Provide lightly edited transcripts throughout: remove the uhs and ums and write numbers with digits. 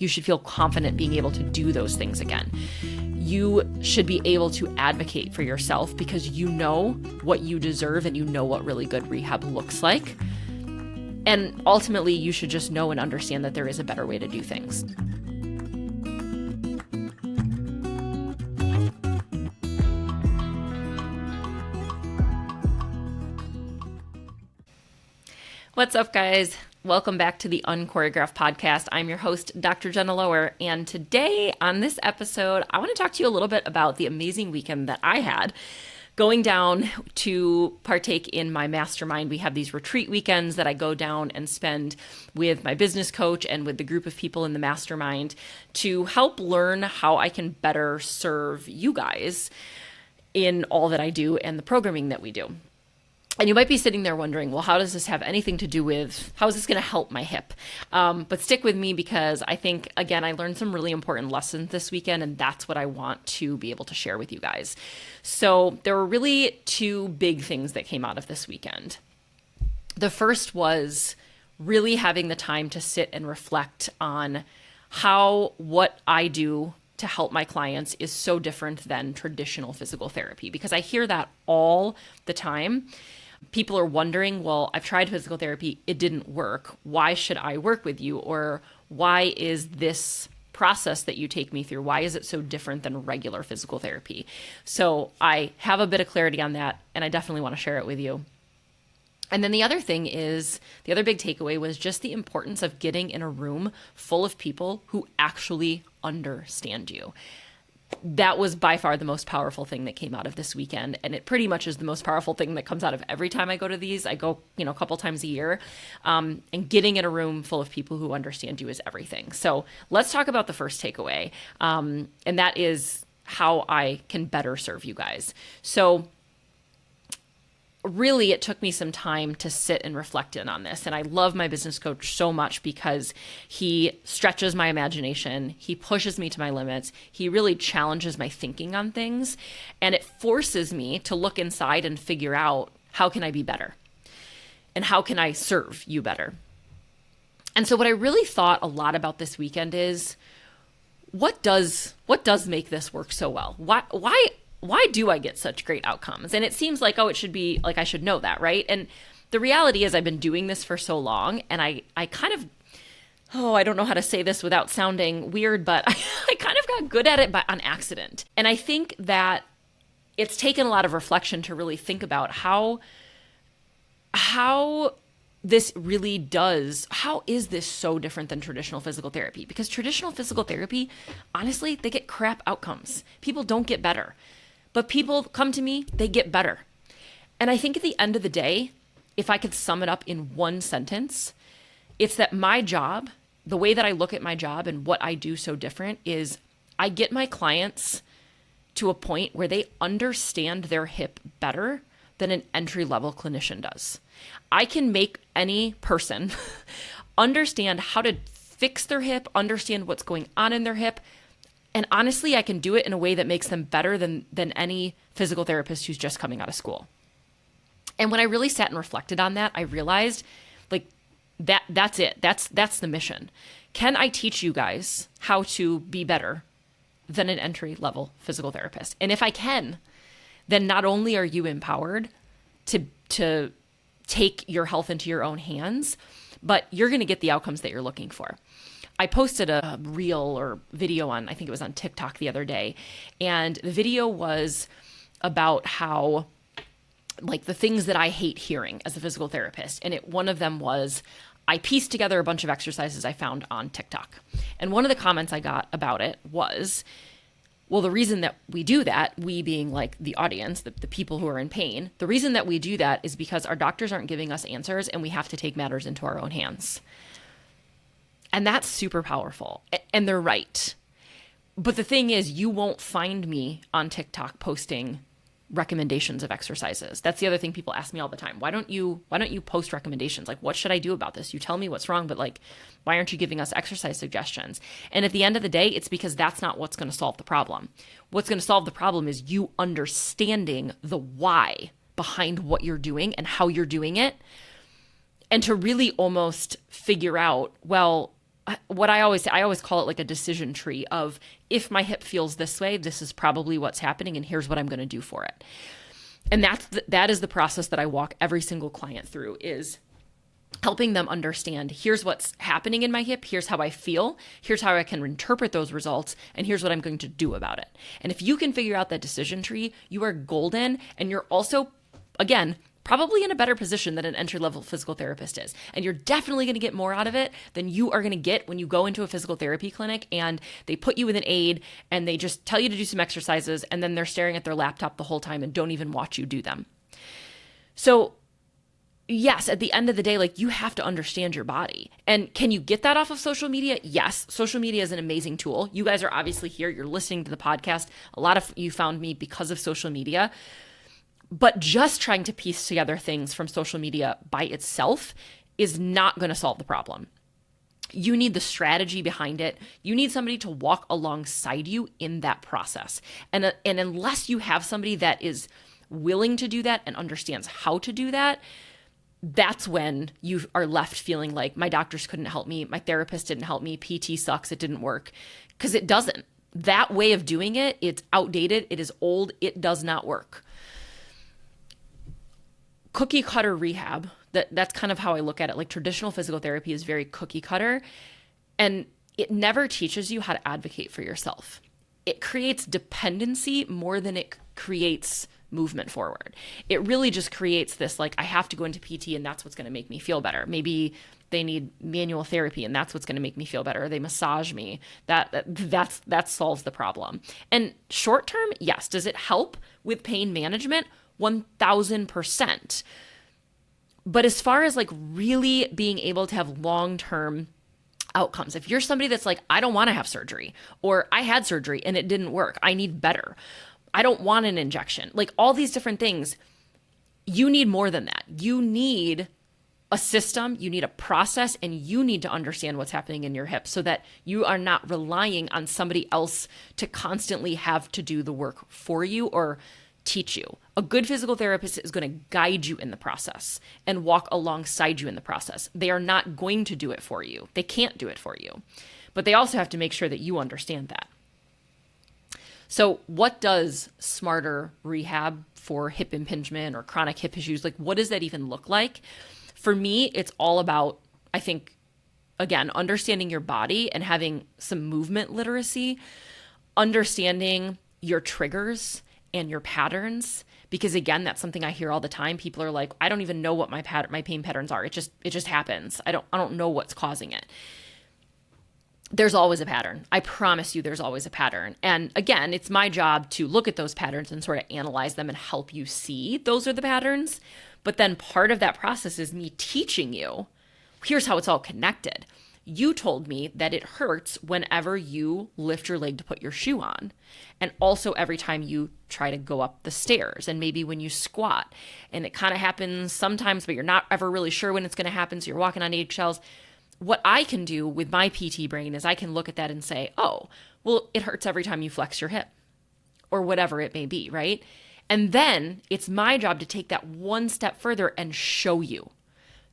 You should feel confident being able to do those things again. You should be able to advocate for yourself because you know what you deserve and you know what really good rehab looks like. And ultimately, you should just know and understand that there is a better way to do things. What's up, guys? Welcome back to the Unchoreographed Podcast. I'm your host, Dr. Jenna Lower, and today on this episode, I want to talk to you a little bit about the amazing weekend that I had going down to partake in my mastermind. We have these retreat weekends that I go down and spend with my business coach and with the group of people in the mastermind to help learn how I can better serve you guys in all that I do and the programming that we do. And you might be sitting there wondering, well, how does this have anything to do with, how is this going to help my hip? But stick with me because I think, again, I learned some really important lessons this weekend, and that's what I want to be able to share with you guys. So there were really two big things that came out of this weekend. The first was really having the time to sit and reflect on how what I do to help my clients is so different than traditional physical therapy, because I hear that all the time. People are wondering, well, I've tried physical therapy, it didn't work. Why should I work with you? Or why is this process that you take me through, why is it so different than regular physical therapy? So I have a bit of clarity on that, and I definitely want to share it with you. And then the other thing is, the other big takeaway was just the importance of getting in a room full of people who actually understand you. That was by far the most powerful thing that came out of this weekend. And it pretty much is the most powerful thing that comes out of every time I go to these. I go, a couple times a year. And getting in a room full of people who understand you is everything. So let's talk about the first takeaway. And that is how I can better serve you guys. So really, it took me some time to sit and reflect in on this. And I love my business coach so much because he stretches my imagination. He pushes me to my limits. He really challenges my thinking on things. And it forces me to look inside and figure out, how can I be better? And how can I serve you better? And so what I really thought a lot about this weekend is, what does make this work so well? Why do I get such great outcomes? And it seems like, it should be like I should know that, right? And the reality is I've been doing this for so long, and I kind of, I don't know how to say this without sounding weird, but I kind of got good at it on accident. And I think that it's taken a lot of reflection to really think about how this really does, how is this so different than traditional physical therapy? Because traditional physical therapy, honestly, they get crap outcomes. People don't get better. But people come to me, they get better. And I think at the end of the day, if I could sum it up in one sentence, it's that my job, the way that I look at my job and what I do so different is I get my clients to a point where they understand their hip better than an entry-level clinician does. I can make any person understand how to fix their hip, understand what's going on in their hip. And honestly, I can do it in a way that makes them better than any physical therapist who's just coming out of school. And when I really sat and reflected on that, I realized that's it. That's the mission. Can I teach you guys how to be better than an entry-level physical therapist? And if I can, then not only are you empowered to take your health into your own hands, but you're going to get the outcomes that you're looking for. I posted a reel or video on, I think it was on TikTok the other day, and the video was about how, the things that I hate hearing as a physical therapist. And one of them was, I pieced together a bunch of exercises I found on TikTok. And one of the comments I got about it was, well, the reason that we do that, we being the audience, the people who are in pain, the reason that we do that is because our doctors aren't giving us answers and we have to take matters into our own hands. And that's super powerful. And they're right. But the thing is, you won't find me on TikTok posting recommendations of exercises. That's the other thing people ask me all the time. Why don't you post recommendations? What should I do about this? You tell me what's wrong, but why aren't you giving us exercise suggestions? And at the end of the day, it's because that's not what's going to solve the problem. What's going to solve the problem is you understanding the why behind what you're doing and how you're doing it. And to really almost figure out, well, what I always say, I always call it like a decision tree of, if my hip feels this way, this is probably what's happening, and here's what I'm going to do for it. And that is the process that I walk every single client through, is helping them understand, here's what's happening in my hip, here's how I feel, here's how I can interpret those results, and here's what I'm going to do about it. And if you can figure out that decision tree, you are golden, and you're also, again, probably in a better position than an entry-level physical therapist is. And you're definitely going to get more out of it than you are going to get when you go into a physical therapy clinic and they put you with an aide and they just tell you to do some exercises, and then they're staring at their laptop the whole time and don't even watch you do them. So yes, at the end of the day, like, you have to understand your body. And can you get that off of social media? Yes. Social media is an amazing tool. You guys are obviously here. You're listening to the podcast. A lot of you found me because of social media. But just trying to piece together things from social media by itself is not going to solve the problem. You need the strategy behind it. You need somebody to walk alongside you in that process. And unless you have somebody that is willing to do that and understands how to do that, that's when you are left feeling like, my doctors couldn't help me, my therapist didn't help me, PT sucks, it didn't work. Because it doesn't. That way of doing it, it's outdated, it is old, it does not work. Cookie cutter rehab, that's kind of how I look at it. Like, traditional physical therapy is very cookie cutter, and it never teaches you how to advocate for yourself. It creates dependency more than it creates movement forward. It really just creates this, like, I have to go into PT and that's what's going to make me feel better. Maybe they need manual therapy and that's what's going to make me feel better. Or they massage me. That solves the problem. And short term, yes. Does it help with pain management? 1000%. But as far as, like, really being able to have long-term outcomes, if you're somebody that's like, I don't want to have surgery, or I had surgery and it didn't work, I need better, I don't want an injection, like, all these different things, you need more than that. You need a system, you need a process, and you need to understand what's happening in your hip so that you are not relying on somebody else to constantly have to do the work for you or teach you. A good physical therapist is going to guide you in the process and walk alongside you in the process. They are not going to do it for you. They can't do it for you. But they also have to make sure that you understand that. So what does smarter rehab for hip impingement or chronic hip issues, like, what does that even look like? For me, it's all about, I think, again, understanding your body and having some movement literacy, understanding your triggers and your patterns, because again, that's something I hear all the time. People are like, I don't even know what my pain patterns are. It just happens. I don't know what's causing it. There's always a pattern. I promise you there's always a pattern. And again, it's my job to look at those patterns and sort of analyze them and help you see those are the patterns. But then part of that process is me teaching you, here's how it's all connected. You told me that it hurts whenever you lift your leg to put your shoe on. And also every time you try to go up the stairs, and maybe when you squat. And it kind of happens sometimes, but you're not ever really sure when it's going to happen. So you're walking on eggshells. What I can do with my PT brain is I can look at that and say, oh, well, it hurts every time you flex your hip, or whatever it may be, right? And then it's my job to take that one step further and show you,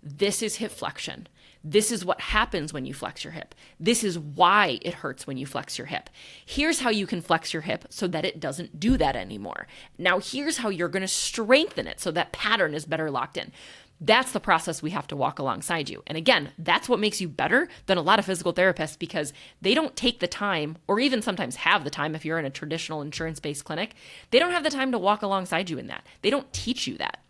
this is hip flexion. This is what happens when you flex your hip. This is why it hurts when you flex your hip. Here's how you can flex your hip so that it doesn't do that anymore. Now, here's how you're going to strengthen it so that pattern is better locked in. That's the process we have to walk alongside you. And again, that's what makes you better than a lot of physical therapists, because they don't take the time, or even sometimes have the time if you're in a traditional insurance-based clinic. They don't have the time to walk alongside you in that. They don't teach you that.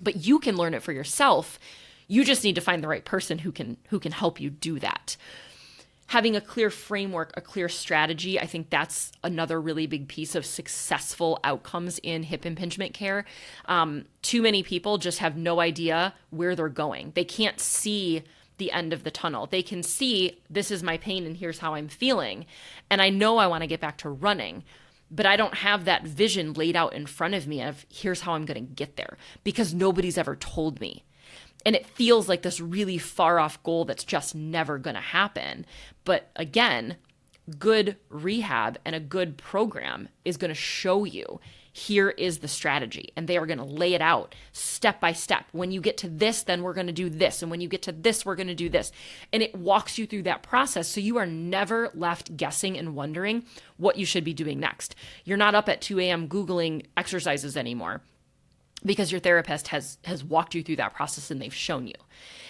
But you can learn it for yourself. You just need to find the right person who can help you do that. Having a clear framework, a clear strategy, I think that's another really big piece of successful outcomes in hip impingement care. Too many people just have no idea where they're going. They can't see the end of the tunnel. They can see, this is my pain and here's how I'm feeling. And I know I want to get back to running, but I don't have that vision laid out in front of me of here's how I'm going to get there, because nobody's ever told me. And it feels like this really far off goal that's just never going to happen. But again, good rehab and a good program is going to show you, here is the strategy. And they are going to lay it out step by step. When you get to this, then we're going to do this. And when you get to this, we're going to do this. And it walks you through that process. So you are never left guessing and wondering what you should be doing next. You're not up at 2 a.m. Googling exercises anymore, because your therapist has walked you through that process and they've shown you.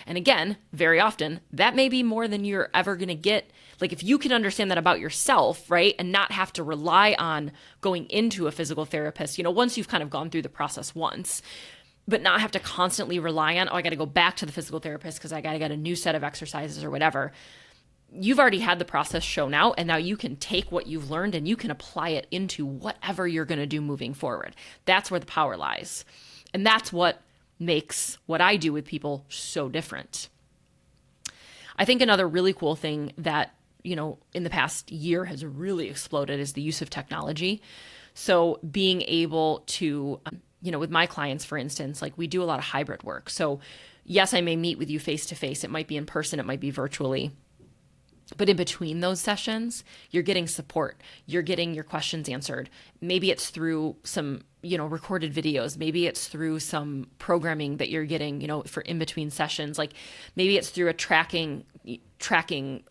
And again, very often, that may be more than you're ever going to get. Like, if you can understand that about yourself, right, and not have to rely on going into a physical therapist, once you've kind of gone through the process once, but not have to constantly rely on, I got to go back to the physical therapist because I got to get a new set of exercises or whatever. You've already had the process shown out, and now you can take what you've learned and you can apply it into whatever you're going to do moving forward. That's where the power lies. And that's what makes what I do with people so different. I think another really cool thing that, in the past year has really exploded is the use of technology. So being able to, with my clients, for instance, like, we do a lot of hybrid work. So yes, I may meet with you face to face. It might be in person, it might be virtually. But in between those sessions, you're getting support. You're getting your questions answered. Maybe it's through some, recorded videos. Maybe it's through some programming that you're getting, for in between sessions. Like, maybe it's through a tracking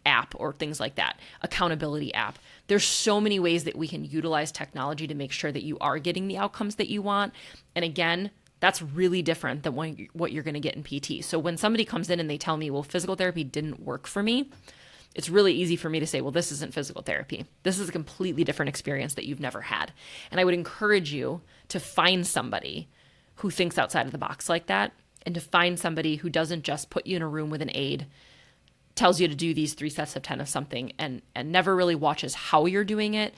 app or things like that, accountability app. There's so many ways that we can utilize technology to make sure that you are getting the outcomes that you want. And again, that's really different than what you're going to get in PT. So when somebody comes in and they tell me, well, physical therapy didn't work for me, it's really easy for me to say, well, this isn't physical therapy. This is a completely different experience that you've never had. And I would encourage you to find somebody who thinks outside of the box like that, and to find somebody who doesn't just put you in a room with an aide, tells you to do these 3 sets of 10 of something, and never really watches how you're doing it,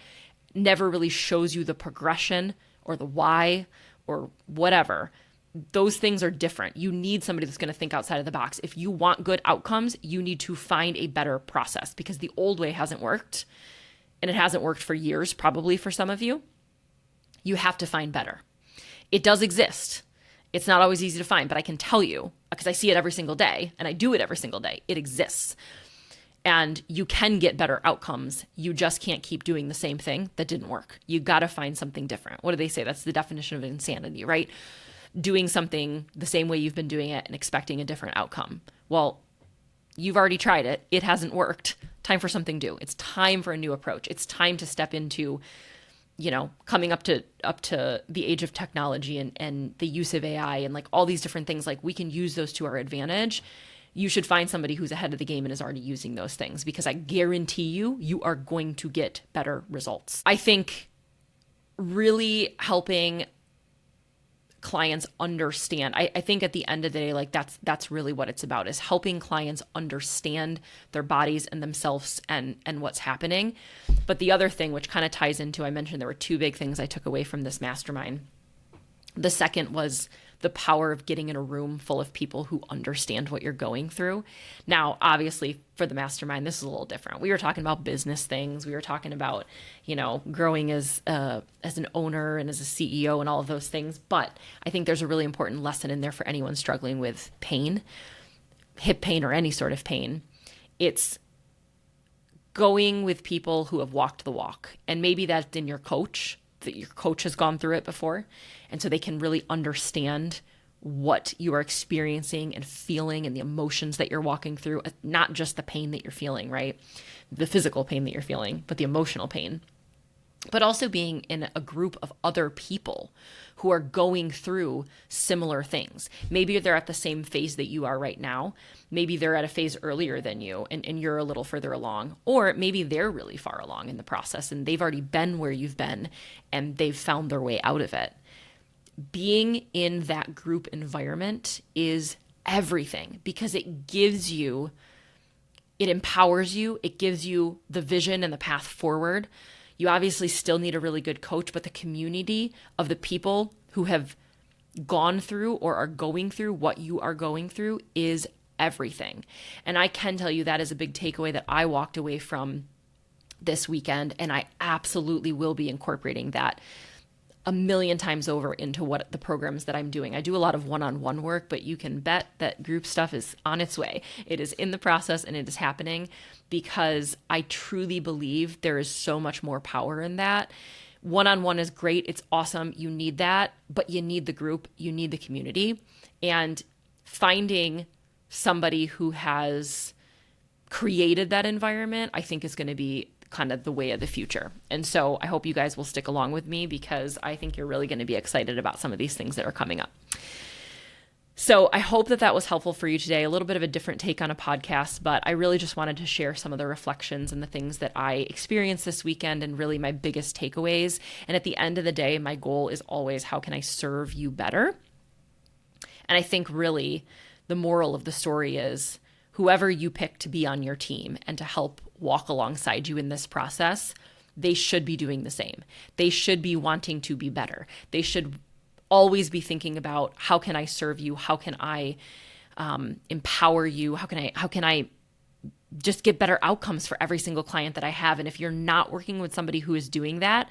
never really shows you the progression or the why or whatever. Those things are different. You need somebody that's going to think outside of the box. If you want good outcomes, you need to find a better process, because the old way hasn't worked, and it hasn't worked for years, probably for some of you. You have to find better. It does exist. It's not always easy to find, but I can tell you, because I see it every single day and I do it every single day, it exists. And you can get better outcomes. You just can't keep doing the same thing that didn't work. You got to find something different. What do they say? That's the definition of insanity, right? Doing something the same way you've been doing it and expecting a different outcome. Well, you've already tried it. It hasn't worked. Time for something new. It's time for a new approach. It's time to step into, coming up to the age of technology and the use of AI and like all these different things. Like, we can use those to our advantage. You should find somebody who's ahead of the game and is already using those things, because I guarantee you are going to get better results. I think really helping clients understand. I think at the end of the day, like, that's really what it's about, is helping clients understand their bodies and themselves and what's happening. But the other thing, which kind of ties into, I mentioned there were 2 big things I took away from this mastermind. The second was the power of getting in a room full of people who understand what you're going through. Now, obviously, for the mastermind, this is a little different. We were talking about business things. We were talking about, growing as an owner and as a CEO and all of those things. But I think there's a really important lesson in there for anyone struggling with pain, hip pain or any sort of pain. It's going with people who have walked the walk. And maybe that's in your coach, that your coach has gone through it before. And so they can really understand what you are experiencing and feeling and the emotions that you're walking through, not just the pain that you're feeling, right? The physical pain that you're feeling, but the emotional pain. But also being in a group of other people who are going through similar things. Maybe they're at the same phase that you are right now. Maybe they're at a phase earlier than you and you're a little further along. Or maybe they're really far along in the process and they've already been where you've been and they've found their way out of it. Being in that group environment is everything, because it empowers you, it gives you the vision and the path forward. You obviously still need a really good coach, but the community of the people who have gone through or are going through what you are going through is everything. And I can tell you that is a big takeaway that I walked away from this weekend, and I absolutely will be incorporating that a million times over into what the programs that I'm doing. I do a lot of one-on-one work, but you can bet that group stuff is on its way. It is in the process and it is happening because I truly believe there is so much more power in that. One-on-one is great. It's awesome. You need that, but you need the group, you need the community, and finding somebody who has created that environment, I think is going to be kind of the way of the future. And so I hope you guys will stick along with me because I think you're really going to be excited about some of these things that are coming up. So I hope that was helpful for you today. A little bit of a different take on a podcast, but I really just wanted to share some of the reflections and the things that I experienced this weekend and really my biggest takeaways. And at the end of the day, my goal is always, how can I serve you better? And I think really the moral of the story is whoever you pick to be on your team and to help walk alongside you in this process, they should be doing the same. They should be wanting to be better. They should always be thinking about, how can I serve you? How can I empower you? How can I just get better outcomes for every single client that I have? And if you're not working with somebody who is doing that,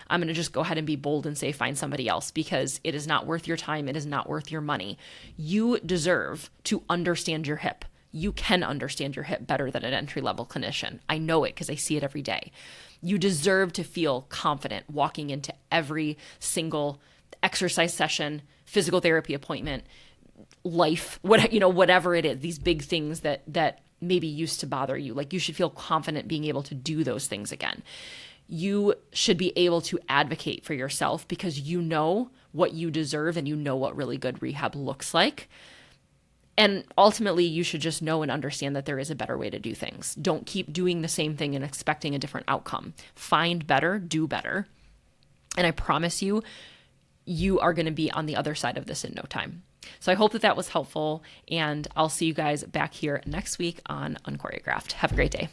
I'm going to just go ahead and be bold and say, find somebody else, because it is not worth your time. It is not worth your money. You deserve to understand your hip. You can understand your hip better than an entry-level clinician. I know it because I see it every day. You deserve to feel confident walking into every single exercise session, physical therapy appointment, life, whatever it is, these big things that maybe used to bother you. Like, you should feel confident being able to do those things again. You should be able to advocate for yourself because you know what you deserve and you know what really good rehab looks like. And ultimately, you should just know and understand that there is a better way to do things. Don't keep doing the same thing and expecting a different outcome. Find better, do better. And I promise you, you are going to be on the other side of this in no time. So I hope that was helpful, and I'll see you guys back here next week on Unchoreographed. Have a great day.